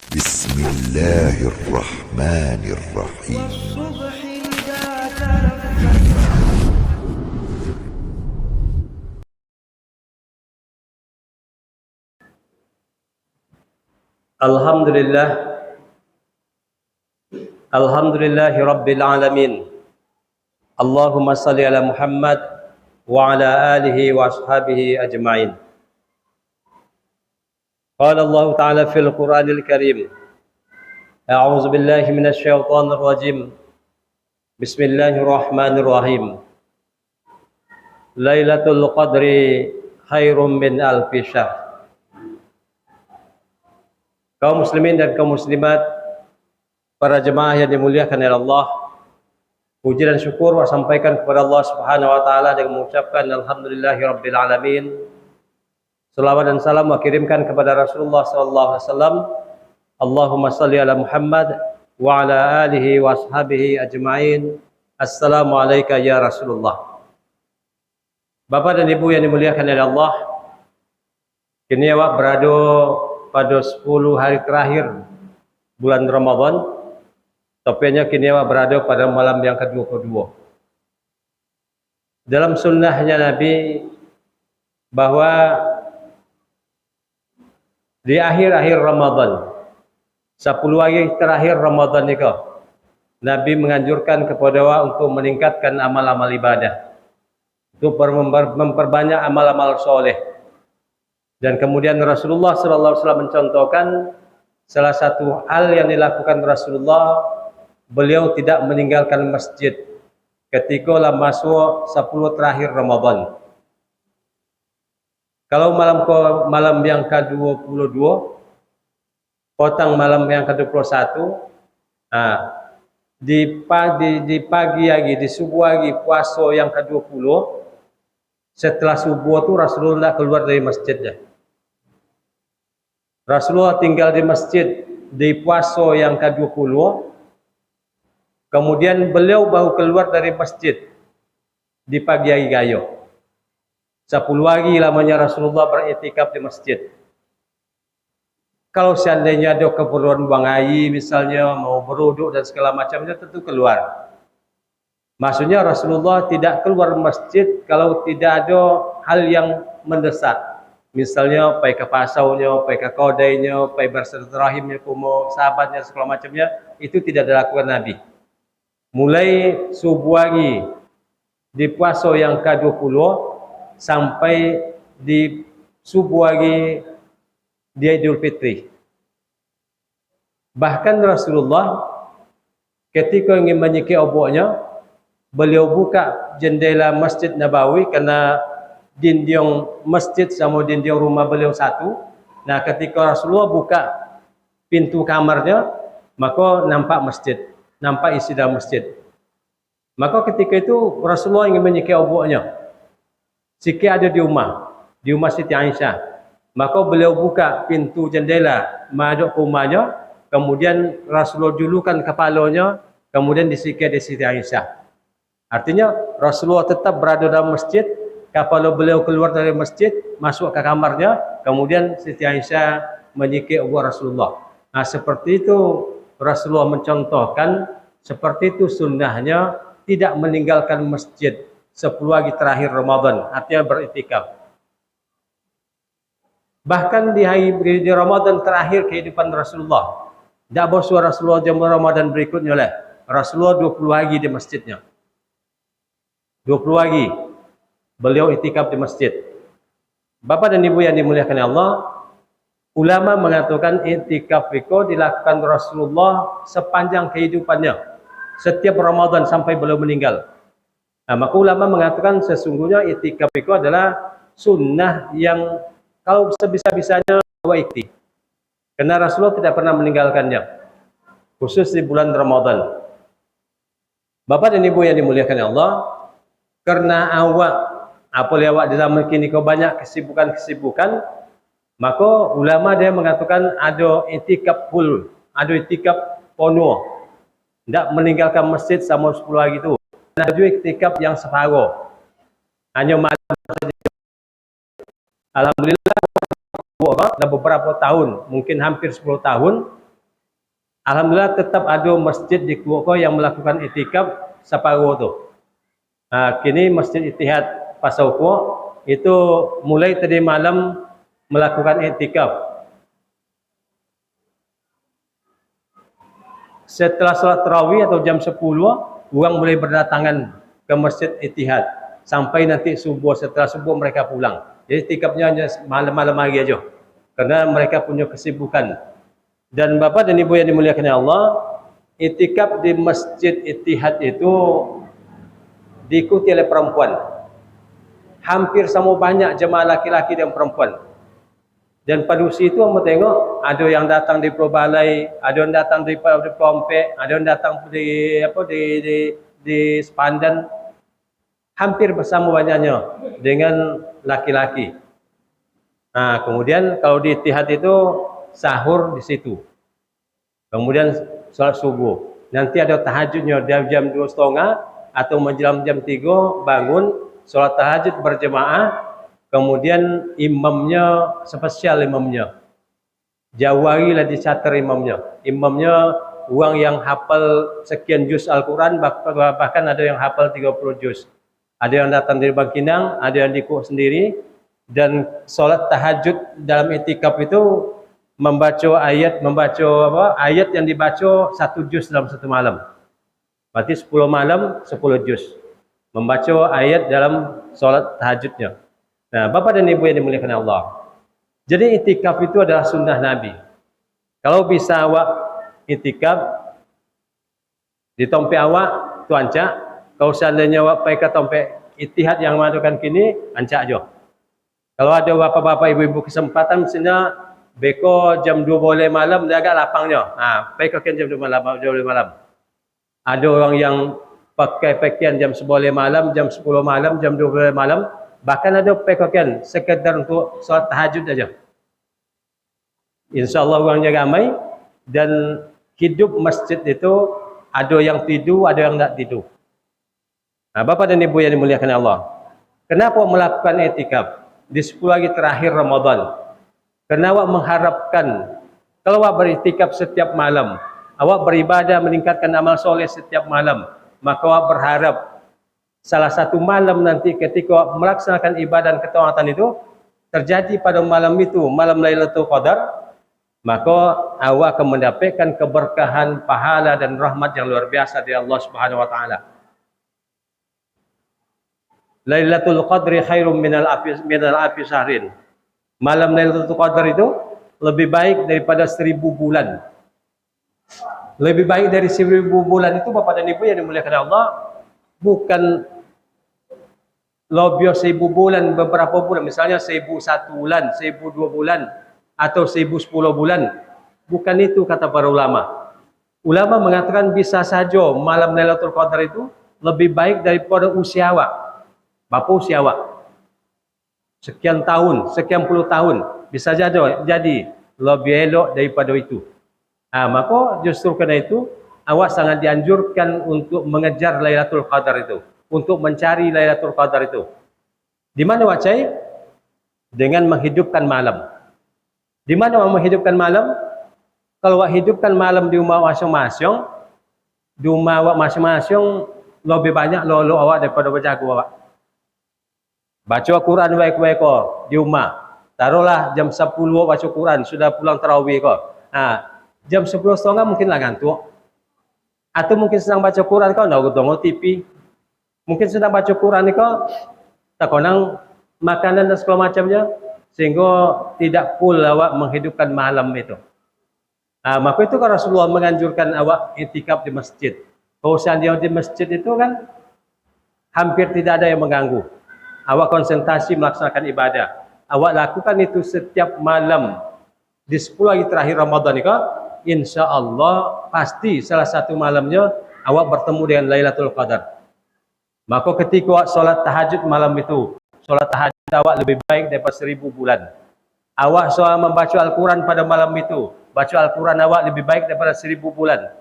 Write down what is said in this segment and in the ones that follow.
بسم الله الرحمن الرحيم. والصبح إذا تنفس. Alhamdulillah, Alhamdulillahi Rabbil Alamin. Allahumma salli ala Muhammad wa ala alihi wa ashabihi ajma'in. Qala Allah Ta'ala fil Qur'anil Karim, A'udzu billahi minasy syaithanir rajim. Bismillahirrahmanirrahim. Lailatul Qadri khairum min alfi syahr. Kaum muslimin dan kaum muslimat, para jemaah yang dimuliakan oleh Allah, puji dan syukur saya sampaikan kepada Allah Subhanahu wa taala dengan mengucapkan alhamdulillahirabbil alamin. Selawat dan salam saya kirimkan kepada Rasulullah sallallahu alaihi wasallam. Allahumma shalli ala Muhammad wa ala alihi wa ashabihi ajma'in. Assalamu alayka ya Rasulullah. Bapak dan Ibu yang dimuliakan oleh Allah, kini awak berada pada 10 hari terakhir bulan Ramadan. Topenya kini awak berada pada malam yang ke-22. Dalam sunnahnya Nabi bahwa di akhir-akhir Ramadan, 10 hari terakhir Ramadan itu, Nabi menganjurkan kepada awak untuk meningkatkan amal-amal ibadah, untuk memperbanyak amal-amal soleh. Dan kemudian Rasulullah SAW mencontohkan salah satu hal yang dilakukan Rasulullah, beliau tidak meninggalkan masjid ketika masuk 10 terakhir Ramadan. Kalau malam yang ke-22, petang malam yang ke-21, di pagi lagi, di subuh lagi puasa yang ke-20, setelah subuh itu Rasulullah keluar dari masjidnya. Rasulullah tinggal di masjid di puasa yang ke-20, kemudian beliau baru keluar dari masjid di pagi hari raya. 10 hari lamanya Rasulullah beriktikaf di masjid. Kalau seandainya ada keperluan buang air misalnya, mau beruduk dan segala macamnya, tentu keluar. Maksudnya Rasulullah tidak keluar masjid kalau tidak ada hal yang mendesak. Misalnya pergi ke pasaunya, pergi ke kodainya, pergi bersilaturahimnya, kumpul sahabatnya, segala macamnya, itu tidak dilakukan Nabi. Mulai subuh hari di puasa yang ke-20 sampai di subuh hari di Idul Fitri. Bahkan Rasulullah ketika ingin menyikir oboknya, beliau buka jendela Masjid Nabawi karena dinding masjid sama dinding rumah beliau satu. Nah, ketika Rasulullah buka pintu kamarnya, maka nampak masjid, nampak isi dalam masjid. Maka ketika itu Rasulullah ingin menyikir oboknya. Sikit ada di rumah Siti Aisyah. Maka beliau buka pintu jendela masuk ke rumahnya, kemudian Rasulullah julukan kepalanya, kemudian disikir di Siti Aisyah. Artinya Rasulullah tetap berada dalam masjid. Kalau beliau keluar dari masjid, masuk ke kamarnya, kemudian Siti Aisyah menyikir obor Rasulullah. Nah, seperti itu Rasulullah mencontohkan, seperti itu sunnahnya, tidak meninggalkan masjid 10 hari terakhir Ramadan, artinya beriktikaf. Bahkan di Ramadan terakhir kehidupan Rasulullah, tidak bosan Rasulullah jam Ramadan berikutnya lah. Rasulullah 20 hari di masjidnya. 20 hari beliau iktikaf di masjid. Bapak dan Ibu yang dimuliakan Allah, ulama mengatakan iktikaf itu dilakukan Rasulullah sepanjang kehidupannya, setiap Ramadan sampai beliau meninggal. Nah, maka ulama mengatakan sesungguhnya iktikaf itu adalah sunnah yang kalau sebisa-bisanya iktikaf. Karena Rasulullah tidak pernah meninggalkannya, khusus di bulan Ramadan. Bapak dan Ibu yang dimuliakan Allah, karena awak di zaman kini kau banyak kesibukan, maka ulama dia mengatakan ada iktikaf full, ada iktikaf penuh, tidak meninggalkan masjid sama 10 hari itu. Ada juga iktikaf yang separuh, hanya malam saja. Alhamdulillah, beberapa tahun, mungkin hampir 10 tahun, Alhamdulillah tetap ada masjid di Kuoko yang melakukan itikaf separuh tu. Kini Masjid Ittihad Pasar Kuok itu mulai tadi malam melakukan itikaf. Setelah salat tarawih atau jam 10, orang mulai berdatangan ke Masjid Ittihad sampai nanti subuh. Setelah subuh mereka pulang. Jadi itikafnya hanya malam-malam hari aja. Karena mereka punya kesibukan. Dan Bapak dan Ibu yang dimuliakan Allah, itikaf di Masjid Ittihad itu diikuti oleh perempuan. Hampir sama banyak jemaah laki-laki dan perempuan. Dan pada usia itu kamu tengok ada yang datang di Pulau Balai, ada yang datang di Pelompek, ada yang datang di Sepandan. Hampir bersama banyaknya dengan laki-laki. Kemudian kalau di Ittihad itu sahur di situ. Kemudian salat subuh. Nanti ada tahajudnya dari jam 2.30 atau menjelang jam 3 bangun salat tahajud berjemaah. Kemudian imamnya spesial imamnya. Jauh hari lah dicatat imamnya. Imamnya orang yang hafal sekian juz Al-Quran, bahkan ada yang hafal 30 juz. Ada yang datang dari Bangkinang, ada yang di Kuok sendiri. Dan solat tahajud dalam itikaf itu membaca ayat yang dibaca 1 juz dalam 1 malam. Berarti 10 malam 10 juz. Membaca ayat dalam solat tahajudnya. Nah, Bapak dan Ibu yang dimuliakan Allah. Jadi itikaf itu adalah sunnah Nabi. Kalau bisa awak itikaf di tompe awak tu ancak. Kalau seandainya awak pergi ke tompe Ittihad yang mengadakan kini, ancak aja. Kalau ada bapak-bapak ibu-ibu kesempatan mestinya beko jam 2 boleh malam dia agak lapangnya. Pergi ke jam 2 malam. Ada orang yang pakai pakaian jam 11 malam, jam 10 malam, jam 12 malam. Bahkan ada pakaian sekedar untuk solat tahajud saja. InsyaAllah orangnya ramai. Dan hidup masjid itu ada yang tidur, ada yang tak tidur. Bapak dan Ibu yang dimuliakan Allah. Kenapa melakukan itikaf di 10 hari terakhir Ramadan? Karena awak mengharapkan kalau awak beritikaf setiap malam, awak beribadah meningkatkan amal soleh setiap malam, maka awak berharap salah satu malam nanti ketika awak melaksanakan ibadah dan ketaatan itu terjadi pada malam itu, malam Lailatul Qadar, maka awak akan mendapatkan keberkahan, pahala dan rahmat yang luar biasa dari Allah Subhanahu wa taala. Lailatul Qadri khairum minal alfi syahrin. Malam Lailatul Qadar itu lebih baik daripada 1000 bulan. Lebih baik dari 1000 bulan itu Bapak dan Ibu yang dimuliakan Allah, bukan lebih 1000 bulan beberapa bulan, misalnya 1001 bulan, 1002 bulan atau 1010 bulan. Bukan itu kata para ulama. Ulama mengatakan bisa saja malam Lailatul Qadar itu lebih baik daripada usia awak. Bapa usia awak sekian tahun, sekian puluh tahun, bisa jadi lebih elok daripada itu. Maka justru kerana itu awak sangat dianjurkan untuk mengejar Lailatul Qadar itu, untuk mencari Lailatul Qadar itu. Di mana awak cari? Dengan menghidupkan malam. Di mana awak menghidupkan malam? Kalau awak hidupkan malam di rumah masing-masing, di rumah awak masing-masing lebih banyak lolo awak daripada berjaga awak. Baca Quran baik-baik kau di rumah. Taruhlah jam 10 baca Quran, sudah pulang tarawih kau. Jam 11.30 mungkinlah ngantuk. Atau mungkin sedang baca Quran kau nak tengok TV. Mungkin sedang baca Quran kau tak konang makanan dan segala macamnya sehingga tidak full awak menghidupkan malam itu. Maka itu kan Rasulullah menganjurkan awak itikaf di masjid. Kalau seandainya di masjid itu kan hampir tidak ada yang mengganggu. Awak konsentrasi melaksanakan ibadah. Awak lakukan itu setiap malam di 10 hari terakhir Ramadan ini, insya-Allah pasti salah satu malamnya awak bertemu dengan Lailatul Qadar. Maka ketika awak solat tahajud malam itu, solat tahajud awak lebih baik daripada 1000 bulan. Awak soal membaca Al-Quran pada malam itu, baca Al-Quran awak lebih baik daripada 1000 bulan.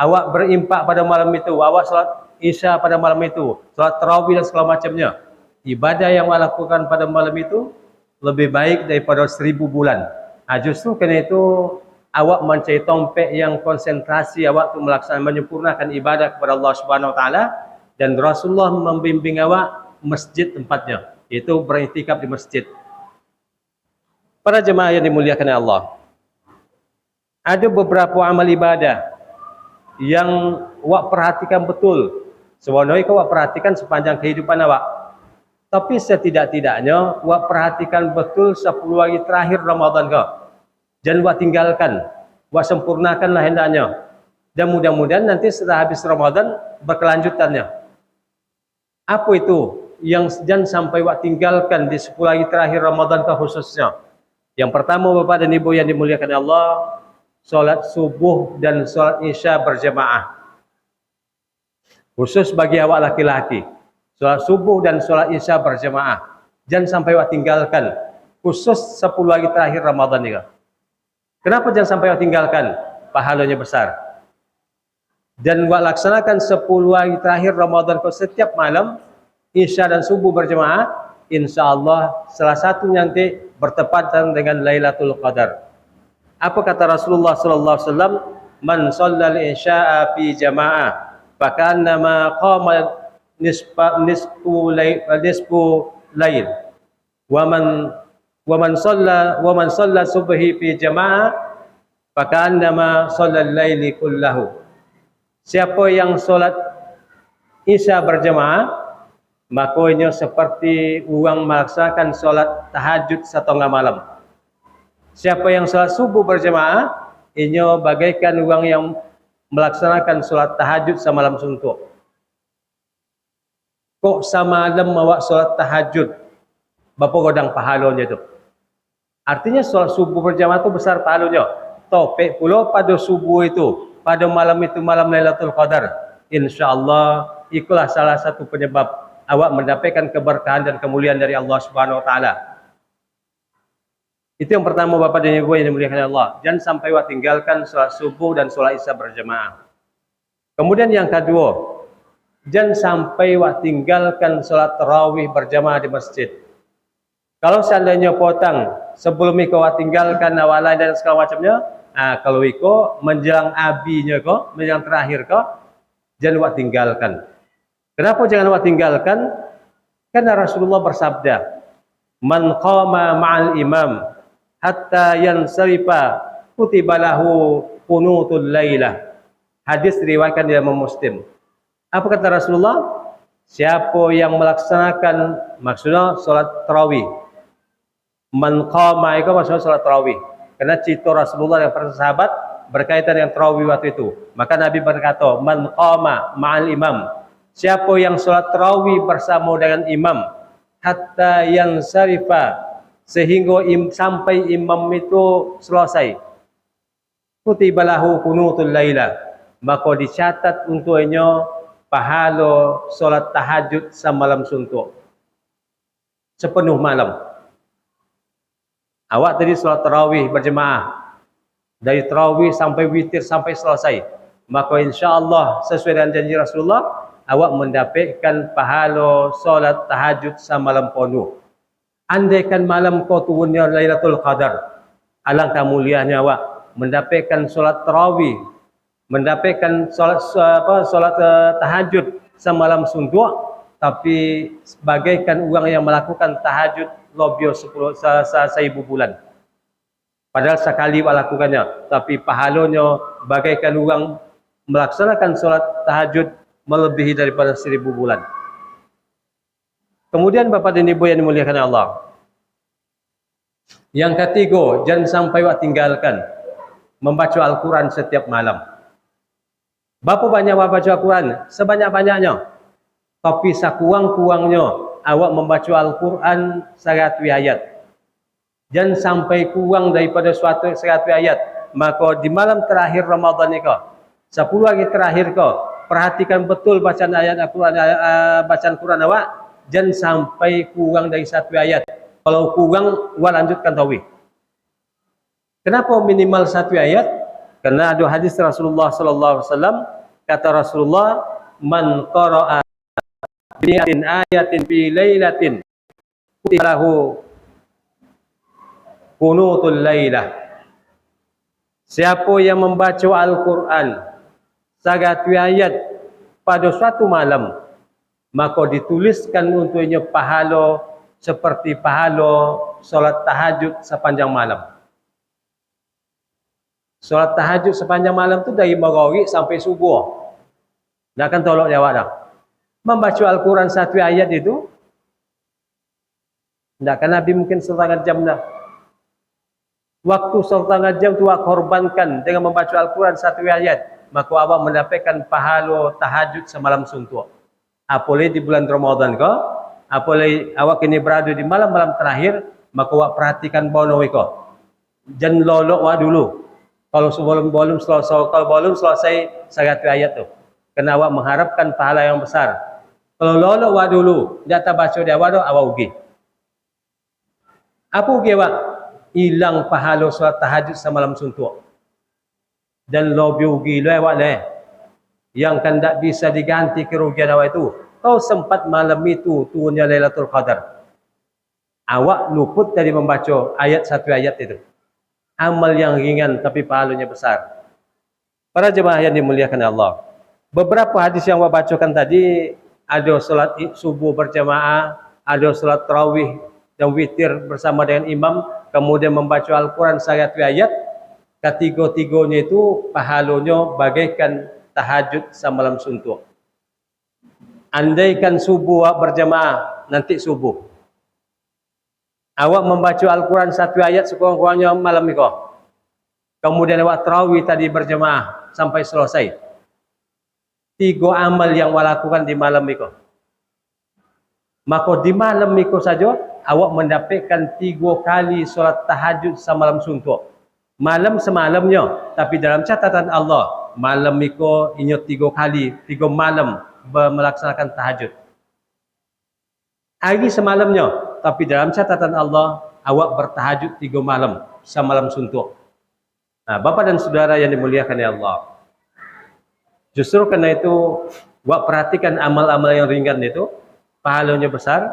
Awak berimpak pada malam itu, awak solat Isya pada malam itu, solat tarawih dan segala macamnya. Ibadah yang awak lakukan pada malam itu lebih baik daripada 1000 bulan. Justru kerana itu awak mencari tompek yang konsentrasi awak tu melaksanakan menyempurnakan ibadah kepada Allah Subhanahu Wa Taala, dan Rasulullah membimbing awak masjid tempatnya, iaitu beriktikaf di masjid. Para jemaah yang dimuliakan oleh Allah, ada beberapa amal ibadah yang awak perhatikan betul. Sebenarnya awak perhatikan sepanjang kehidupan awak, tapi setidak-tidaknya awak perhatikan betul 10 hari terakhir Ramadan kau. Jangan awak tinggalkan, awak sempurnakanlah hendaknya. Dan mudah-mudahan nanti setelah habis Ramadan berkelanjutannya. Apa itu yang jangan sampai awak tinggalkan di 10 hari terakhir Ramadan kau khususnya? Yang pertama, Bapak dan Ibu yang dimuliakan Allah, solat subuh dan solat isya berjamaah. Khusus bagi awak laki-laki, solat subuh dan solat isya berjamaah. Jangan sampai awak tinggalkan, khusus 10 hari terakhir Ramadan ini. Kenapa jangan sampai awak tinggalkan? Pahalanya besar. Dan awak laksanakan 10 hari terakhir Ramadan kau setiap malam, isya dan subuh berjamaah, insya-Allah salah satu nanti bertepatan dengan Lailatul Qadar. Apa kata Rasulullah sallallahu alaihi wasallam? Man shallal isya'a fi jamaah fakannama qama nisfu lail. Wa man shalla subhi fi jamaah fakannama shallal laili kullahu. Siapa yang solat isya berjamaah, makanya seperti orang melaksanakan solat tahajud setengah malam. Siapa yang solat subuh berjamaah, inyo bagaikan orang yang melaksanakan solat tahajud semalam suntuk. Kok semalam awak solat tahajud, berapa godang pahalanya tu? Artinya solat subuh berjamaah tu besar pahalanya. Topik pula pada subuh itu, pada malam itu malam Lailatul Qadar. InsyaAllah itulah salah satu penyebab awak mendapatkan keberkahan dan kemuliaan dari Allah Subhanahu Wa Taala. Itu yang pertama, Bapak dan Ibu yang dimuliakan Allah. Jangan sampai awak tinggalkan solat subuh dan solat isya berjamaah. Kemudian yang kedua, jangan sampai awak tinggalkan solat tarawih berjamaah di masjid. Kalau seandainya potang sebelum iko awak tinggalkan awalan dan segala macamnya, kalau iko menjelang abinya ko, menjelang terakhir ko, jangan awak tinggalkan. Kenapa jangan awak tinggalkan? Karena Rasulullah bersabda, "Man qama ma'al imam hatta yansarifa kutiba lahu qunutul lailah." Hadis diriwayatkan oleh Imam Muslim. Apa kata Rasulullah? Siapa yang melaksanakan, maksudnya salat tarawih. Man qama itu maksudnya salat tarawih. Karena cerita Rasulullah yang para sahabat berkaitan dengan tarawih waktu itu. Maka Nabi berkata, "Man qama ma'al imam." Siapa yang solat tarawih bersama dengan imam hatta yang syarifa, sehingga sampai imam itu selesai, kutiba lahu qunutul laila, maka dicatat untuknya pahala solat tahajud semalam suntuk, sepenuh malam. Awak tadi solat tarawih berjemaah, dari tarawih sampai witir sampai selesai, maka insya-Allah sesuai dengan janji Rasulullah, awak mendapatkan pahala solat tahajud semalam penuh. Andaikan malam kau turunnya Lailatul Qadar, alangkah mulianya awak mendapatkan solat tarawih, mendapatkan solat tahajud semalam suntuk, tapi bagaikan orang yang melakukan tahajud lebih 1000 bulan. Padahal sekali awak lakukannya, tapi pahalanya bagaikan orang melaksanakan solat tahajud melebihi daripada 1000 bulan. Kemudian Bapak dan Ibu yang dimuliakan Allah, yang ketiga, jangan sampai awak tinggalkan membaca Al-Quran setiap malam. Berapa banyak awak baca Al-Quran? Sebanyak-banyaknya. Tapi sekurang-kurangnya awak membaca Al-Quran 100 ayat. Jangan sampai kurang daripada 100 ayat. Maka di malam terakhir Ramadan ni kau, 10 hari terakhir kau, perhatikan betul bacaan ayat Al-Quran, bacaan Quran awak. Jangan sampai kurang dari 1 ayat. Kalau kurang, awak lanjutkan tarawih. Kenapa minimal 1 ayat? Karena ada hadis Rasulullah sallallahu alaihi wasallam, kata Rasulullah, "Man qara'a bi ayatin fi lailatin lahu qunutul lailah." Siapa yang membaca Al-Quran satu ayat pada suatu malam, maka dituliskan untuknya pahala seperti pahala solat tahajud sepanjang malam. Solat tahajud sepanjang malam tu dari maghrib sampai subuh. Tak akan tolak jawab dah. Membaca Al-Quran satu ayat itu, takkan Nabi mungkin setengah jam dah. Waktu setengah jam tu awak korbankan dengan membaca Al-Quran satu ayat, maka awak mendapatkan pahala tahajud semalam suntuk. Apalagi di bulan Ramadan ke, apalagi awak kini berada di malam-malam terakhir, maka awak perhatikan bono ko. Jangan lolok awak dulu. Kalau sebelum selesai satu ayat tu, kena awak mengharapkan pahala yang besar. Kalau lolok awak dulu, tak baca dia awak ugi. Apa ugi awak? Hilang pahala solat tahajud semalam suntuk. Dan lebih ugi awak leh. Yang kan tak bisa diganti kerugian awak itu. Kau sempat malam itu turunnya Lailatul Qadar. Awak luput dari membaca ayat satu ayat itu. Amal yang ringan tapi pahalanya besar. Para jemaah yang dimuliakan Allah. Beberapa hadis yang awak bacakan tadi, ada solat subuh berjamaah, ada solat tarawih dan witir bersama dengan imam, kemudian membaca Al-Quran satu ayat. Ketiga-tiganya itu pahalanya bagaikan tahajud semalam suntuk. Andaikan subuh berjamaah, nanti subuh awak membaca Al-Quran satu ayat sekurang-kurangnya malam itu. Kemudian awak tarawih tadi berjamaah sampai selesai. 3 amal yang awak lakukan di malam itu. Maka di malam itu saja awak mendapatkan 3 kali solat tahajud semalam suntuk. Malam semalamnya, tapi dalam catatan Allah, malam itu inyo 3 kali, 3 malam melaksanakan tahajud. Hari semalamnya, tapi dalam catatan Allah, awak bertahajud 3 malam, semalam suntuk. Nah, Bapak dan Saudara yang dimuliakan ya Allah. Justru karena itu, awak perhatikan amal-amal yang ringan itu, pahalanya besar,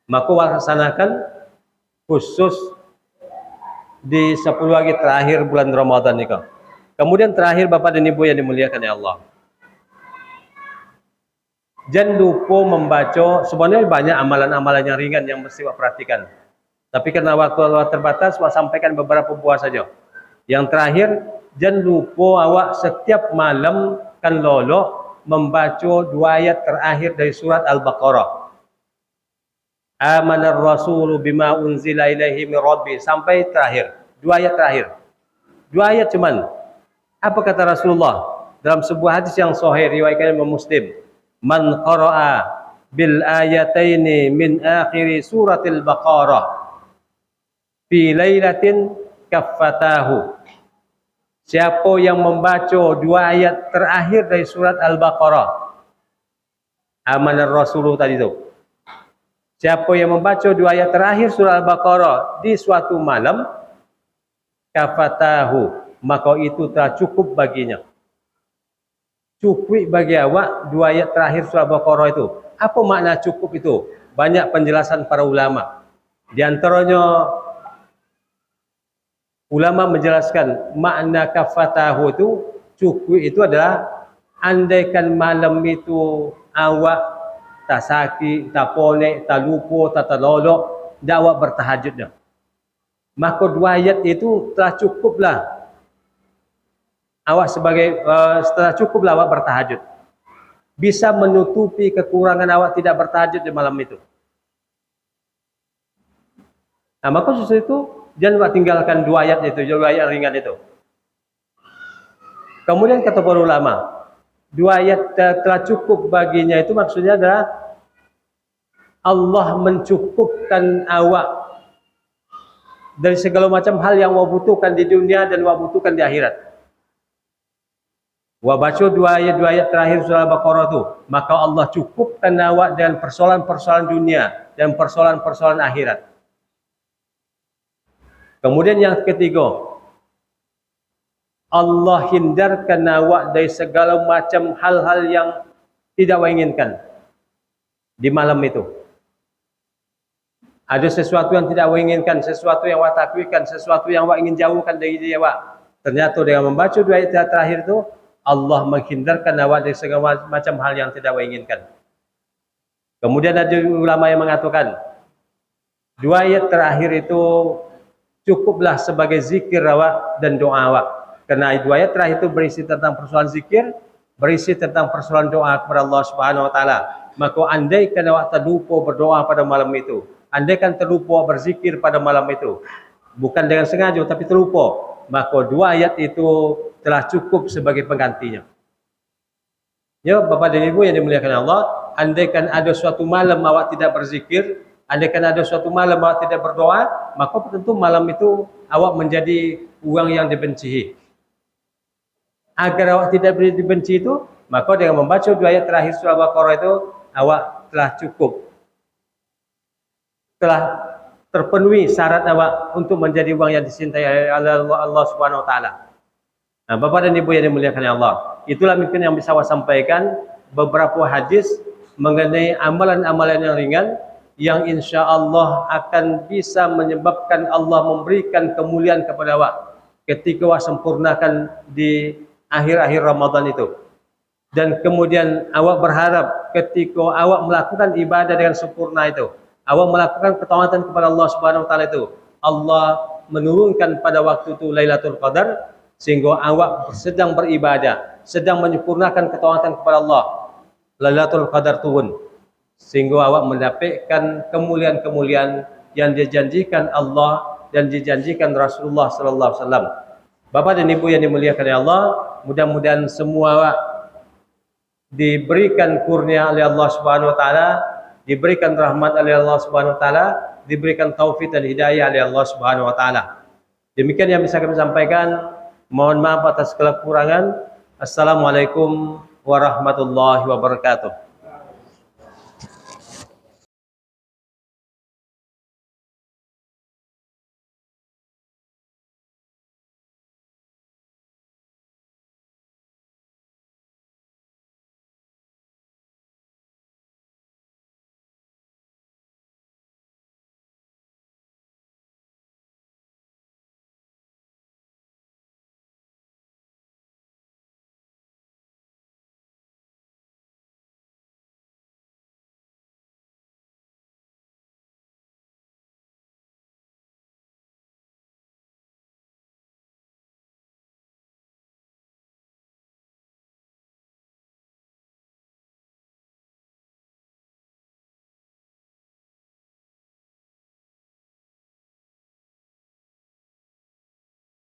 maka awak laksanakan khusus di 10 hari terakhir bulan Ramadan ini. Kemudian terakhir Bapak dan Ibu yang dimuliakan ya Allah. Jangan lupa membaca, sebenarnya banyak amalan-amalan yang ringan yang mesti awak perhatikan. Tapi karena waktu awak terbatas, awak sampaikan beberapa buah saja. Yang terakhir, jangan lupa awak setiap malam kan lolo membaca 2 ayat terakhir dari surat Al-Baqarah. Amanar rasulu bima unzila ilaihi min rabbi, sampai terakhir. 2 ayat terakhir. 2 ayat cuman. Apa kata Rasulullah dalam sebuah hadis yang sahih riwayatkan Imam Muslim? Man qara'a bil ayataini min akhiri suratil Baqarah fi lailatin kaffatahu. Siapa yang membaca 2 ayat terakhir dari surat Al-Baqarah, Amanar Rasulullah tadi itu. Siapa yang membaca 2 ayat terakhir surat Al-Baqarah di suatu malam, kaffatahu, maka itu telah cukup baginya. Cukup bagi awak 2 ayat terakhir surah Al-Baqarah itu. Apa makna cukup itu? Banyak penjelasan para ulama. Di antaranya ulama menjelaskan makna kafatahu itu, cukup itu adalah andaikan malam itu awak tak sakit, tak ponek, tak lupa, tak terlolok, dak awak bertahajud dah. Maka 2 ayat itu telah cukuplah. Awak setelah cukuplah awak bertahajud. Bisa menutupi kekurangan awak tidak bertahajud di malam itu. Nah, maka sesuatu itu jangan awak tinggalkan 2 ayat itu, 2 ayat ringan itu. Kemudian kata para ulama, 2 ayat telah cukup baginya itu maksudnya adalah Allah mencukupkan awak dari segala macam hal yang awak butuhkan di dunia dan awak butuhkan di akhirat. Wa baca 2 ayat terakhir surah Al-Baqarah itu, maka Allah cukupkan awak dengan persoalan-persoalan dunia dan persoalan-persoalan akhirat. Kemudian yang ketiga, Allah hindarkan awak dari segala macam hal-hal yang tidak awak inginkan di malam itu. Ada sesuatu yang tidak awak inginkan, sesuatu yang awak takutkan, sesuatu yang awak ingin jauhkan dari diri awak. Ternyata dengan membaca 2 ayat terakhir itu Allah menghindarkan awak dari segala macam hal yang tidak awak inginkan. Kemudian ada ulama yang mengatakan 2 ayat terakhir itu cukuplah sebagai zikir awak dan doa awak. Karena 2 ayat terakhir itu berisi tentang persoalan zikir, berisi tentang persoalan doa kepada Allah Subhanahu wa taala. Maka andaikan awak terlupa berdoa pada malam itu, andaikan terlupa berzikir pada malam itu, bukan dengan sengaja tapi terlupa, maka 2 ayat itu telah cukup sebagai penggantinya. Ya, Bapak dan Ibu yang dimuliakan Allah, andaikan ada suatu malam awak tidak berzikir, andaikan ada suatu malam awak tidak berdoa, maka tentu malam itu awak menjadi orang yang dibenci. Agar awak tidak dibenci itu, maka dengan membaca 2 ayat terakhir surah Al-Baqarah itu, awak telah cukup, telah terpenuhi syarat awak untuk menjadi orang yang dicintai oleh Allah Subhanahu wa taala. Nah, Bapak dan Ibu yang dimuliakan Allah, itulah mungkin yang bisa saya sampaikan, beberapa hadis mengenai amalan-amalan yang ringan yang insya Allah akan bisa menyebabkan Allah memberikan kemuliaan kepada awak ketika awak sempurnakan di akhir-akhir Ramadan itu. Dan kemudian awak berharap ketika awak melakukan ibadah dengan sempurna itu, awak melakukan ketaatan kepada Allah Subhanahu wa taala itu, Allah menurunkan pada waktu itu Lailatul Qadar, sehingga awak sedang beribadah, sedang menyempurnakan ketaatan kepada Allah, Lailatul Qadar turun, sehingga awak mendapatkan kemuliaan-kemuliaan yang dijanjikan Allah dan dijanjikan Rasulullah sallallahu alaihi wasallam. Bapak dan Ibu yang dimuliakan Allah, mudah-mudahan semua awak diberikan kurnia oleh Allah Subhanahu wa taala, diberikan rahmat oleh Allah Subhanahu wa taala, diberikan taufik dan hidayah oleh Allah Subhanahu wa taala. Demikian yang bisa kami sampaikan. Mohon maaf atas kekurangan. Assalamualaikum warahmatullahi wabarakatuh.